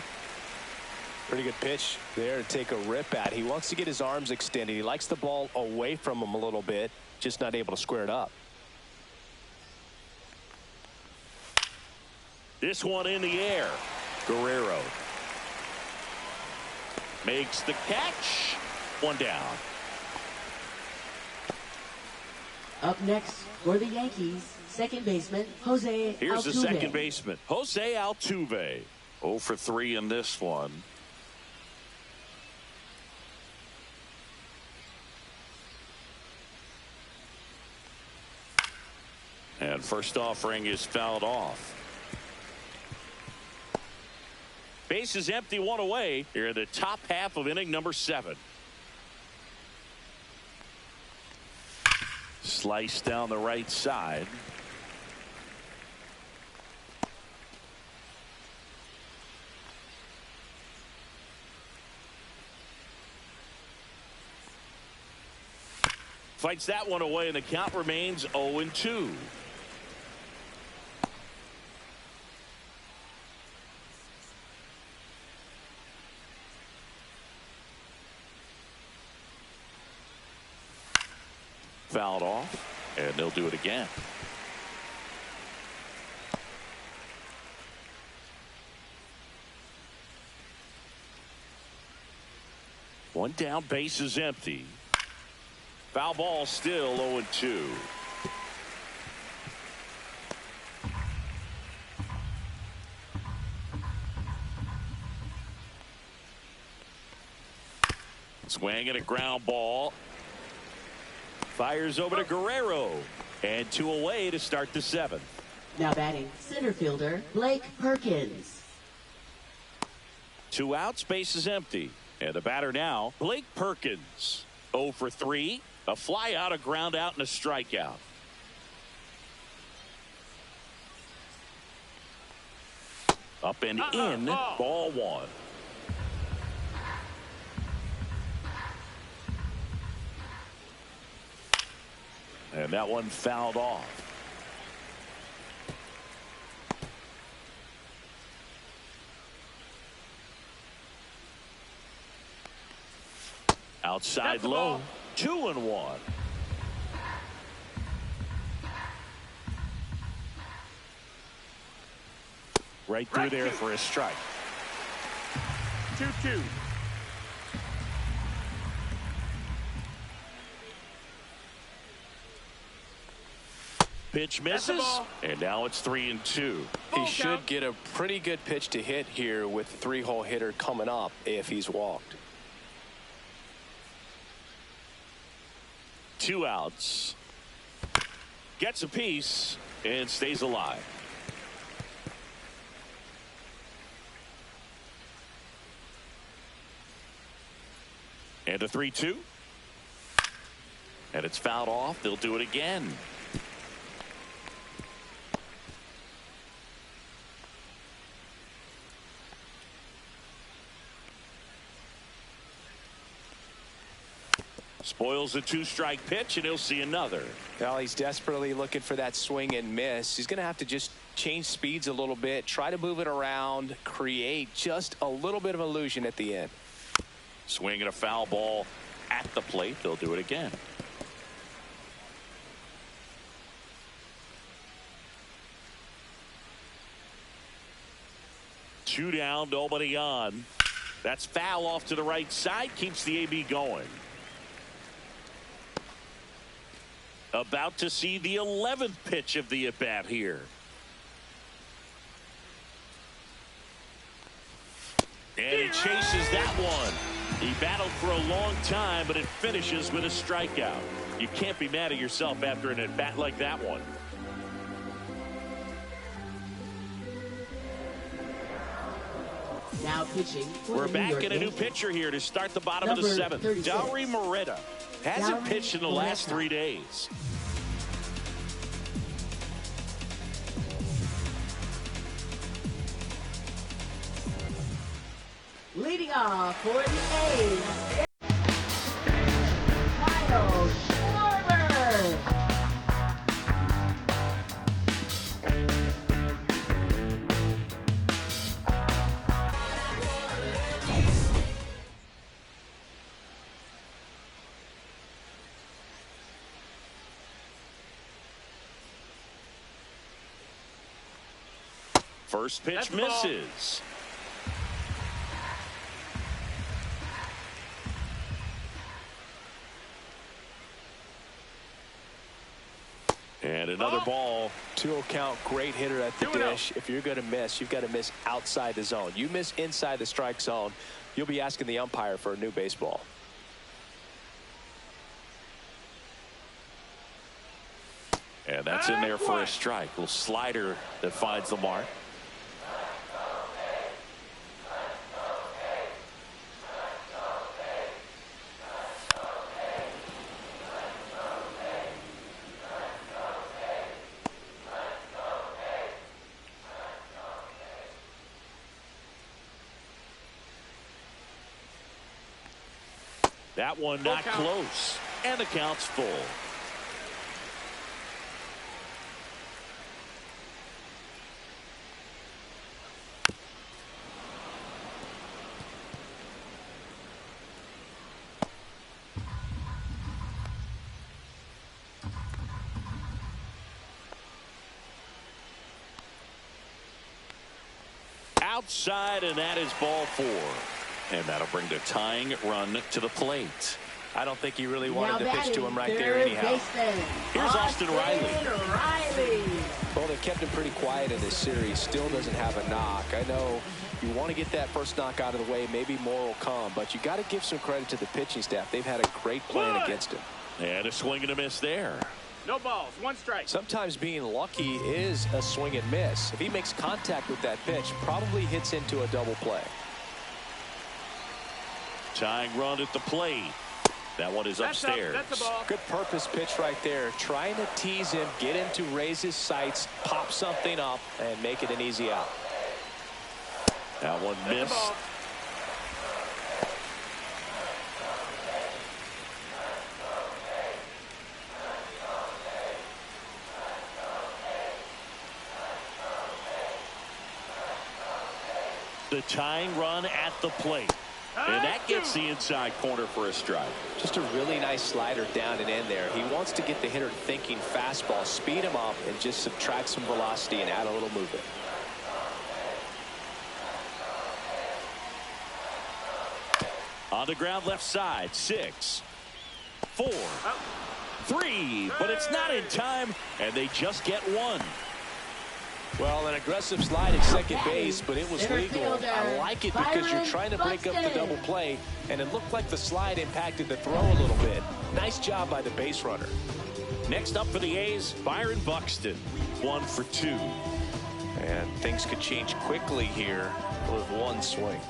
Pretty good pitch there to take a rip at. He wants to get his arms extended. He likes the ball away from him a little bit, just not able to square it up. This one in the air. Guerrero makes the catch. One down. Up next for the Yankees, second baseman Jose Here's Altuve. the second baseman, Jose Altuve. 0 for 3 in this one. And first offering is fouled off. Base is empty, 1 away here in the top half of inning number 7. Slice down the right side. Fights that one away, and the count remains 0-2. Fouled off, and they'll do it again. One down, base is empty. Foul ball, still 0-2. Swing and a ground ball. Fires over to Guerrero. And 2 away to start the 7th. Now batting, center fielder Blake Perkins. 2 outs, base is empty. And the batter now, Blake Perkins. 0 for 3. A fly out, a ground out, and a strikeout. Up and in, ball 1. And that one fouled off. Outside low, 2-1. Right through there for a strike. 2-2. Pitch misses, and now it's 3-2. He should get a pretty good pitch to hit here with the 3-hole hitter coming up if he's walked. 2 outs. Gets a piece and stays alive. And a 3-2. And it's fouled off. They'll do it again. Spoils a 2-strike pitch, and he'll see another. Well, he's desperately looking for that swing and miss. He's going to have to just change speeds a little bit, try to move it around, create just a little bit of illusion at the end. Swing and a foul ball at the plate. They'll do it again. Two down, nobody on. That's foul off to the right side. Keeps the AB going. About to see the 11th pitch of the at-bat here. And he chases that one. He battled for a long time, but it finishes with a strikeout. You can't be mad at yourself after an at-bat like that one. Now pitching. We're back in a new pitcher here to start the bottom of the 7th. Dauri Moreta hasn't pitched in the last 3 days. Leading off for the A's, Kyle Schwarber. First pitch misses. And another ball. 2-0 count, great hitter at the dish. If you're going to miss, you've got to miss outside the zone. You miss inside the strike zone, you'll be asking the umpire for a new baseball. And that's in there for a strike. Little slider that finds the mark. That one not close. And the count's full. Outside, and that is ball 4. And that'll bring the tying run to the plate. I don't think he really wanted to pitch to him right there anyhow. Here's Austin Riley. Well, they've kept him pretty quiet in this series. Still doesn't have a knock. I know you want to get that first knock out of the way. Maybe more will come, but you got to give some credit to the pitching staff. They've had a great plan against him. And a swing and a miss there. No balls, 1 strike. Sometimes being lucky is a swing and miss. If he makes contact with that pitch, probably hits into a double play. Tying run at the plate. That one is upstairs. That's a ball. Good purpose pitch right there. Trying to tease him, get him to raise his sights, pop something up, and make it an easy out. That one missed. The tying run at the plate. And that gets the inside corner for a strike. Just a really nice slider down and in there. He wants to get the hitter thinking fastball, speed him up, and just subtract some velocity and add a little movement. On the ground left side. 6, 4, 3. But it's not in time, and they just get 1. Well, an aggressive slide at second base, but it was legal. I like it because you're trying to break up the double play, and it looked like the slide impacted the throw a little bit. Nice job by the base runner. Next up for the A's, Byron Buxton. 1 for 2. And things could change quickly here with one swing.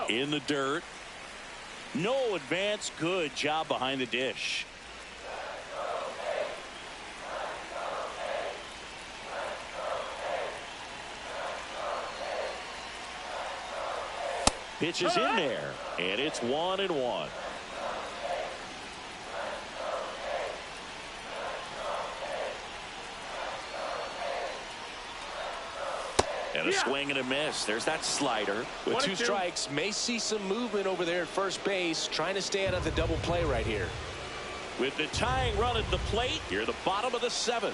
In the dirt. No advance. Good job behind the dish. Pitch is in there, and it's 1-1. And a swing and a miss. There's that slider. With 2 strikes, may see some movement over there at first base, trying to stay out of the double play right here. With the tying run at the plate, here the bottom of the 7th.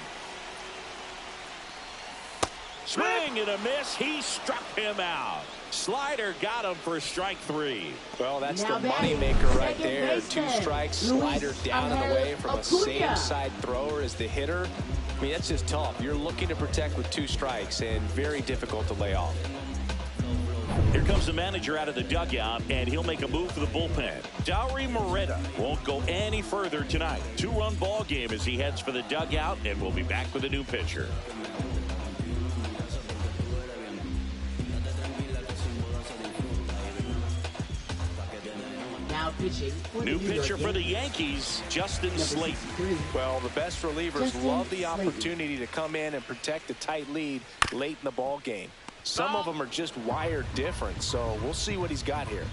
Swing and a miss. He struck him out. Slider got him for strike 3. Well, that's the money maker right there. 2 strikes, slider down and away from a same side thrower as the hitter. I mean, that's just tough. You're looking to protect with 2 strikes and very difficult to lay off. Here comes the manager out of the dugout, and he'll make a move for the bullpen. Dowry Moretta won't go any further tonight. 2-run ball game as he heads for the dugout, and we'll be back with a new pitcher. New pitcher for the Yankees, Justin Slayton. Well, the best relievers love the opportunity to come in and protect a tight lead late in the ball game. Some of them are just wired different, so we'll see what he's got here.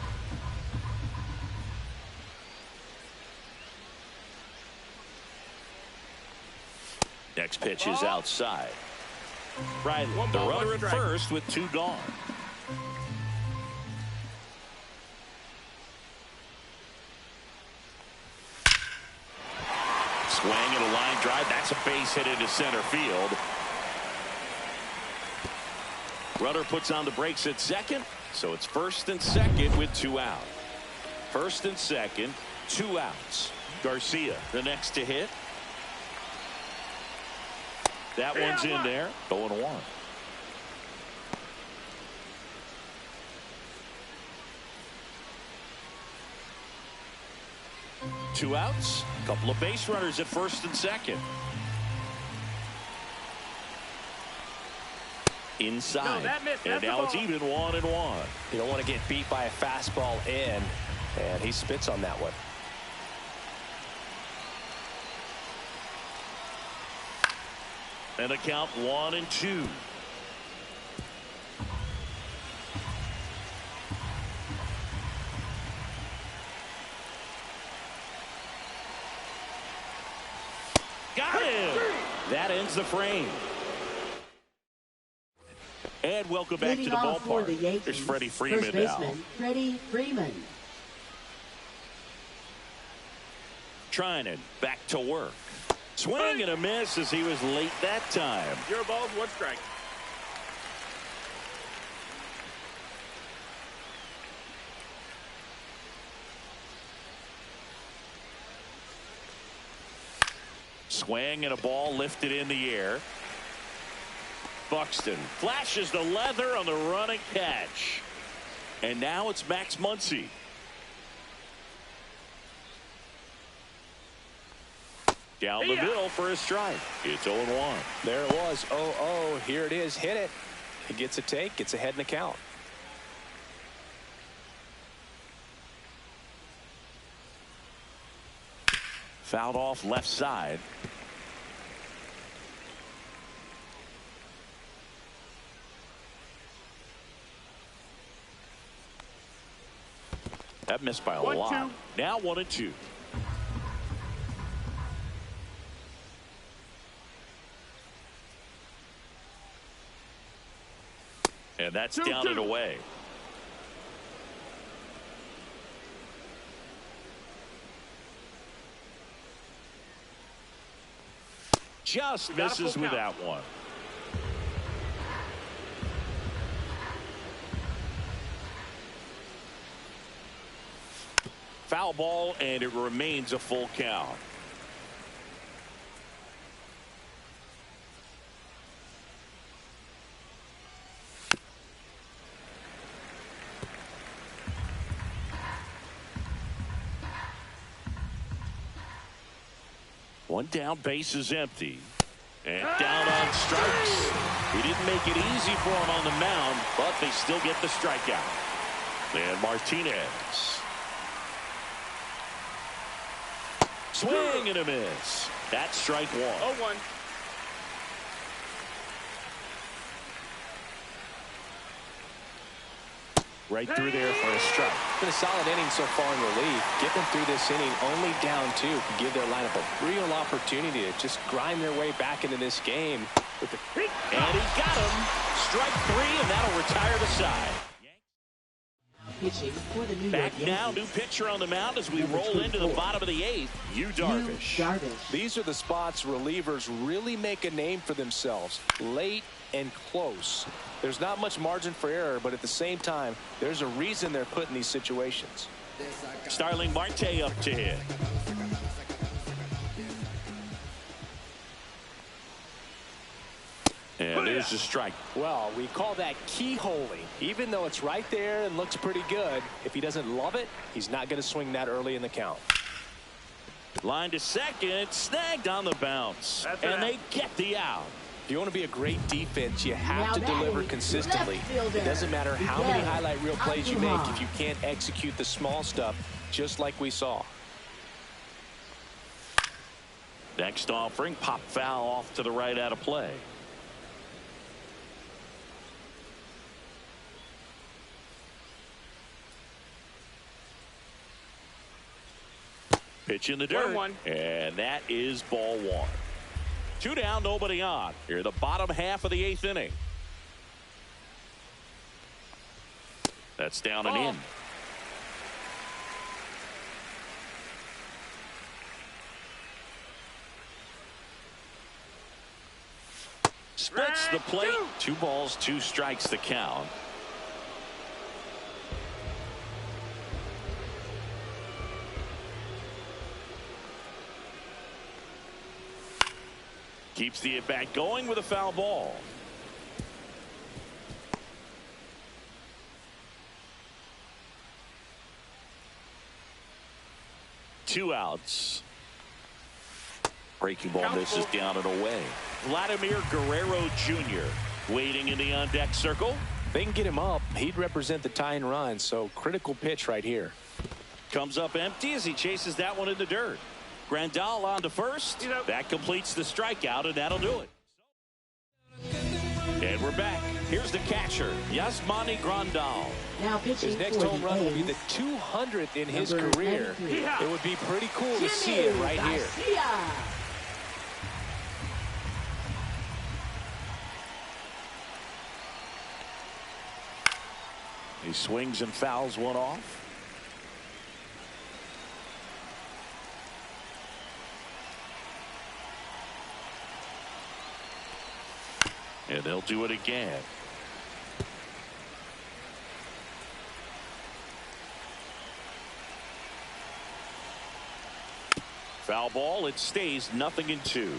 Next pitch is outside. Right, the runner at first with 2 gone. Swing and a line drive. That's a base hit into center field. Runner puts on the brakes at second, so it's 1st and 2nd with 2 out. 1st and 2nd, 2 outs. Garcia, the next to hit. That one's in there. 0-1. Two outs. Couple of base runners at 1st and 2nd. Inside. And now it's even 1-1. You don't want to get beat by a fastball in, and he spits on that one. And a count 1-2. Got him. That ends the frame. And welcome back to the ballpark. There's Freddie Freeman now. Freddie Freeman. Trinan back to work. Swing and a miss as he was late that time. 0 balls, 1 strike. Swing and a ball lifted in the air. Buxton flashes the leather on the running catch. And now it's Max Muncy. Down the middle for a strike. It's 0-1. There it was. 0-0. Here it is. Hit it. He gets a take. Gets ahead in the count. Fouled off left side. That missed by a lot. Now 1-2. And that's down and away. just misses with that one. Foul ball, and it remains a full count. One down, base is empty. And down on strikes. He didn't make it easy for him on the mound, but they still get the strikeout. And Martinez. Swing and a miss. That's strike one. 0-1. Right through there for a strike. Been a solid inning so far in relief. Get them through this inning only down 2 can give their lineup a real opportunity to just grind their way back into this game. And he got him. Strike 3, and that'll retire the side. Pitching for the New Back York now, Yankees. new pitcher on the mound as we roll into the bottom of the 8th. Darvish. These are the spots relievers really make a name for themselves. Late and close. There's not much margin for error, but at the same time, there's a reason they're put in these situations. Starling Marte up to hit. And there's the strike. Well, we call that keyholing. Even though it's right there and looks pretty good, if he doesn't love it, he's not going to swing that early in the count. Line to second, snagged on the bounce. And they get the out. If you want to be a great defense, you have to deliver consistently. It doesn't matter how many highlight reel plays you make if you can't execute the small stuff, just like we saw. Next offering, pop foul off to the right out of play. Pitch in the dirt. 1-1. And that is ball 1. 2 down, nobody on. Here, the bottom half of the 8th inning. That's down and in. Splits the plate. 2 balls, 2 strikes to count. Keeps the at-bat going with a foul ball. Two outs. Breaking ball misses down and away. Vladimir Guerrero Jr. waiting in the on-deck circle. They can get him up. He'd represent the tying run, so critical pitch right here. Comes up empty as he chases that one in the dirt. Grandal on to first. That completes the strikeout, and that'll do it. And we're back. Here's the catcher, Yasmani Grandal. Now pitching his next home run will be the 200th in his career. It would be pretty cool to see it right here. He swings and fouls one off. And they'll do it again. Foul ball. It stays 0-2.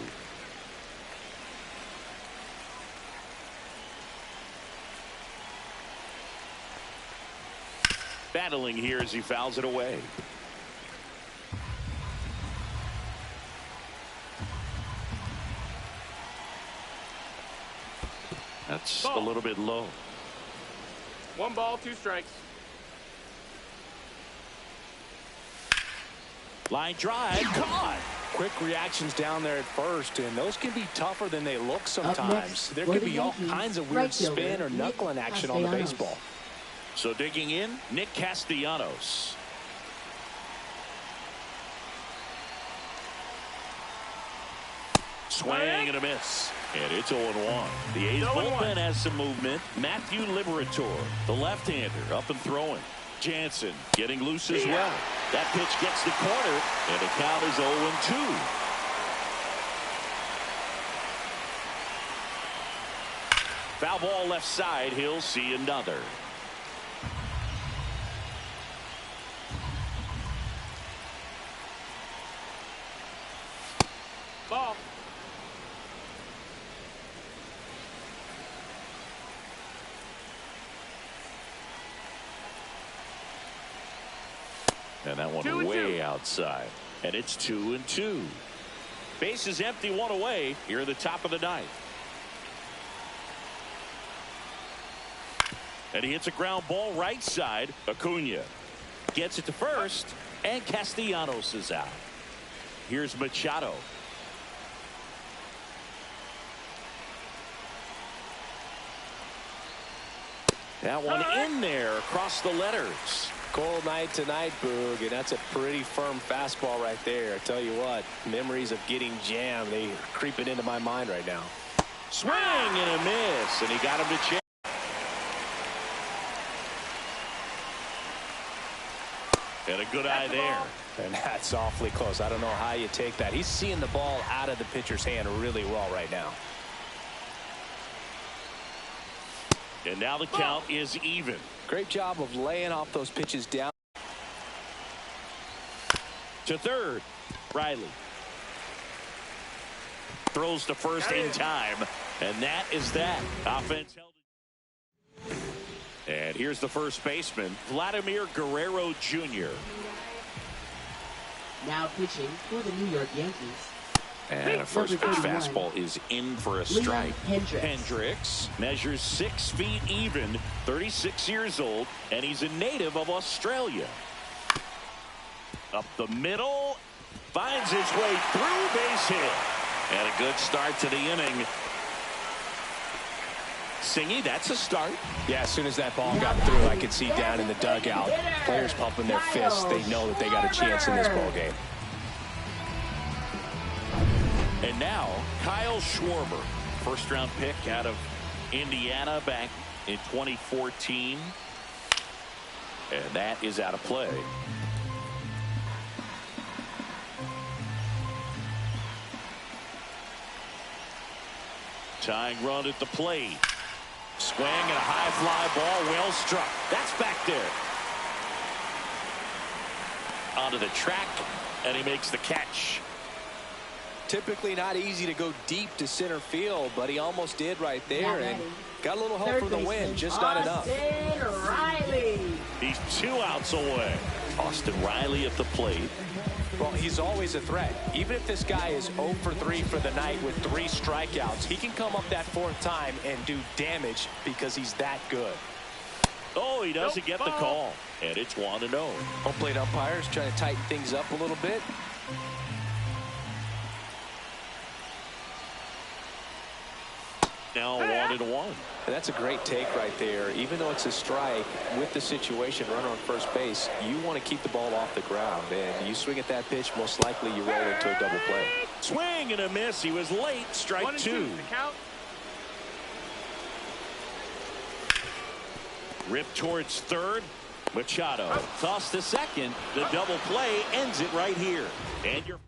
Battling here as he fouls it away. That's a little bit low. 1 ball, 2 strikes. Line drive, caught. Quick reactions down there at first, and those can be tougher than they look sometimes. There could be all kinds of weird spin or knuckling action on the baseball. So digging in, Nick Castellanos. Swing and a miss. And it's 0-1. The A's bullpen has some movement. Matthew Liberator, the left-hander, up and throwing. Jansen getting loose as well. That pitch gets the corner, and the count is 0-2. Foul ball left side. He'll see another. Ball. And that one way outside. And it's 2-2. Base is empty, one away here at the top of the ninth. And he hits a ground ball right side. Acuna gets it to first, and Castellanos is out. Here's Machado. That one in there across the letters. Cold night tonight, Boog, and that's a pretty firm fastball right there. I tell you what, memories of getting jammed, they are creeping into my mind right now. Swing and a miss, and he got him to check. And a good eye there. And that's awfully close. I don't know how you take that. He's seeing the ball out of the pitcher's hand really well right now. And now the count is even. Great job of laying off those pitches down. To third, Riley. Throws to first in time. And that is that. Offense held. And here's the first baseman, Vladimir Guerrero Jr. Now pitching for the New York Yankees. And a first pitch fastball is in for a strike. Hendricks measures 6 feet even, 36 years old, and he's a native of Australia. Up the middle, finds his way through, base hit. And a good start to the inning. Singy, that's a start. Yeah, as soon as that ball got through, I could see down in the dugout, players pumping their fists. They know that they got a chance in this ball game. And now, Kyle Schwarber, first-round pick out of Indiana back in 2014. And that is out of play. Tying run at the plate. Swing and a high fly ball, well struck. That's back there. Onto the track, and he makes the catch. Typically not easy to go deep to center field, but he almost did right there, and got a little help from the wind, just not enough. Austin Riley. He's 2 outs away. Austin Riley at the plate. Well, he's always a threat. Even if this guy is 0 for 3 for the night with 3 strikeouts, he can come up that 4th time and do damage because he's that good. Oh, he doesn't get the call. And it's 1-0. Home plate umpires trying to tighten things up a little bit. Now 1-1. And that's a great take right there. Even though it's a strike, with the situation, runner on first base, you want to keep the ball off the ground. And you swing at that pitch, most likely you roll into a double play. Swing and a miss. He was late. Strike 2. Rip towards third. Machado toss to second. The double play ends it right here. And you're